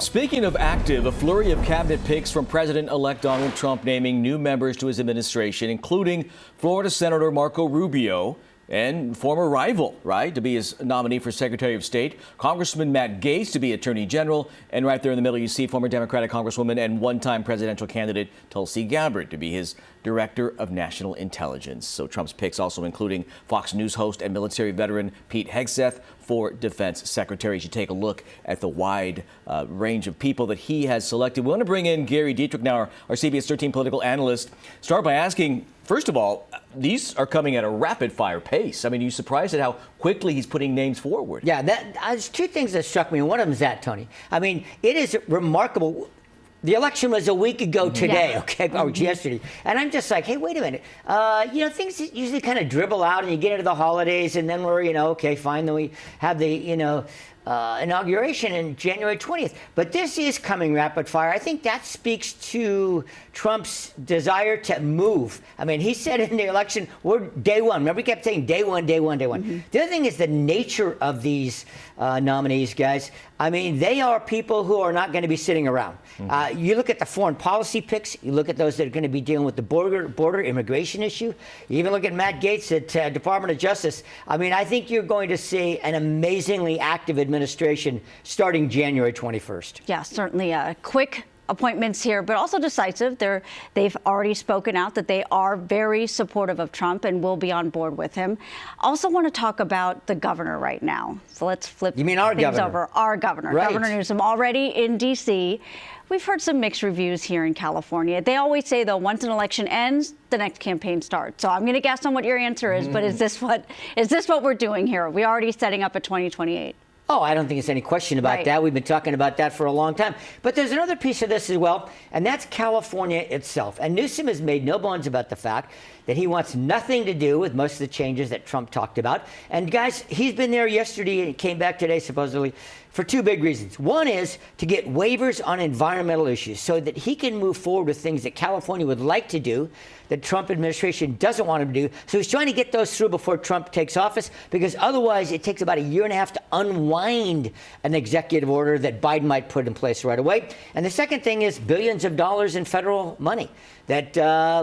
Speaking of active, a flurry of cabinet picks from President-elect Donald Trump naming new members to his administration, including Florida Senator Marco Rubio and former rival, right, to be his nominee for Secretary of State, Congressman Matt Gaetz to be Attorney General, and right there in the middle you see former Democratic Congresswoman and one-time presidential candidate Tulsi Gabbard to be his Director of National Intelligence. So Trump's picks also including Fox News host and military veteran Pete Hegseth for Defense Secretary. You should take a look at the wide range of people that he has selected. We want to bring in Gary Dietrich now, our CBS 13 political analyst. Start by asking, first of all, these are coming at a rapid-fire pace. I mean, are you surprised at how quickly he's putting names forward? Yeah, there's two things that struck me, and one of them is that, Tony. I mean, it is remarkable. The election was a week ago today, okay, or yesterday. And I'm just like, hey, wait a minute. Things usually kind of dribble out and you get into the holidays and then we're, okay, fine. Then we have the, inauguration in January 20th. But this is coming rapid fire. I think that speaks to Trump's desire to move. I mean, he said in the election, we're day one. Remember, he kept saying day one, day one, day one. Mm-hmm. The other thing is the nature of these nominees, guys. I mean, they are people who are not going to be sitting around. Mm-hmm. You look at the foreign policy picks. You look at those that are going to be dealing with the border immigration issue. You even look at Matt Gaetz at Department of Justice. I mean, I think you're going to see an amazingly active administration starting January 21st. Yeah, certainly quick appointments here, but also decisive. They've already spoken out that they are very supportive of Trump and will be on board with him. Also want to talk about the governor right now. So let's flip You mean our things governor? over. Our governor, right. Governor Newsom, already in D.C. We've heard some mixed reviews here in California. They always say, though, once an election ends, the next campaign starts. So I'm going to guess on what your answer is, but is this what we're doing here? Are we already setting up a 2028? Oh, I don't think there's any question about that. We've been talking about that for a long time. But there's another piece of this as well, and that's California itself. And Newsom has made no bones about the fact that he wants nothing to do with most of the changes that Trump talked about. And guys, he's been there yesterday and came back today, supposedly, for two big reasons. One is to get waivers on environmental issues so that he can move forward with things that California would like to do that Trump administration doesn't want him to do. So he's trying to get those through before Trump takes office, because otherwise it takes about a year and a half to unwind an executive order that Biden might put in place right away. And the second thing is billions of dollars in federal money that,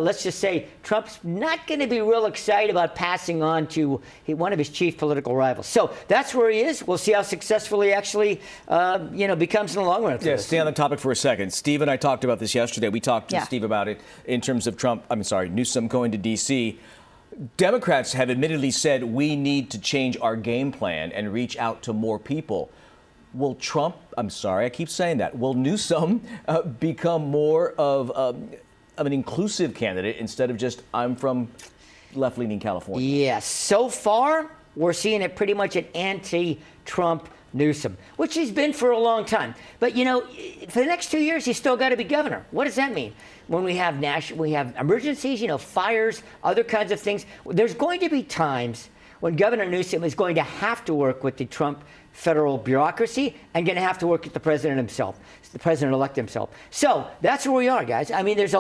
let's just say, Trump's not going to be real excited about passing on to one of his chief political rivals. So that's where he is. We'll see how successful he actually, becomes in the long run. Yeah, stay on the topic for a second. Steve and I talked about this yesterday. We talked to Steve about it in terms of Newsom going to D.C. Democrats have admittedly said we need to change our game plan and reach out to more people. Will Trump, I keep saying that, will Newsom become more of an inclusive candidate instead of just I'm from left-leaning California? Yes. So far, we're seeing it pretty much an anti-Trump Newsom, which he's been for a long time. But, for the next 2 years, he's still got to be governor. What does that mean? When we have emergencies, fires, other kinds of things, there's going to be times when Governor Newsom is going to have to work with the Trump federal bureaucracy and going to have to work with the president himself, the president-elect himself. So that's where we are, guys. I mean, as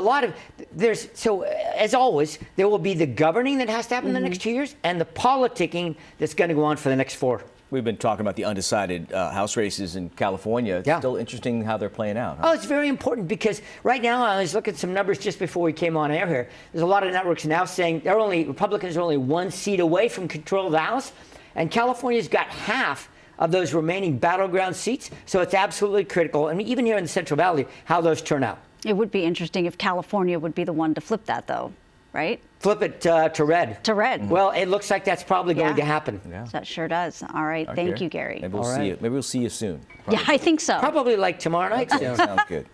always, there will be the governing that has to happen in the next 2 years and the politicking that's going to go on for the next 4. We've been talking about the undecided House races in California. It's still interesting how they're playing out. Huh? Oh, it's very important because right now, I was looking at some numbers just before we came on air here. There's a lot of networks now saying Republicans are only 1 seat away from control of the House, and California's got half of those remaining battleground seats. So it's absolutely critical, and even here in the Central Valley, how those turn out. It would be interesting if California would be the one to flip that, though, right? Flip it to red. To red. Well, it looks like that's probably going to happen. Yeah. That sure does. All right. Thank you, Gary. Maybe we'll see you soon. Probably. Yeah, I think so. Probably like tomorrow night. Sounds good.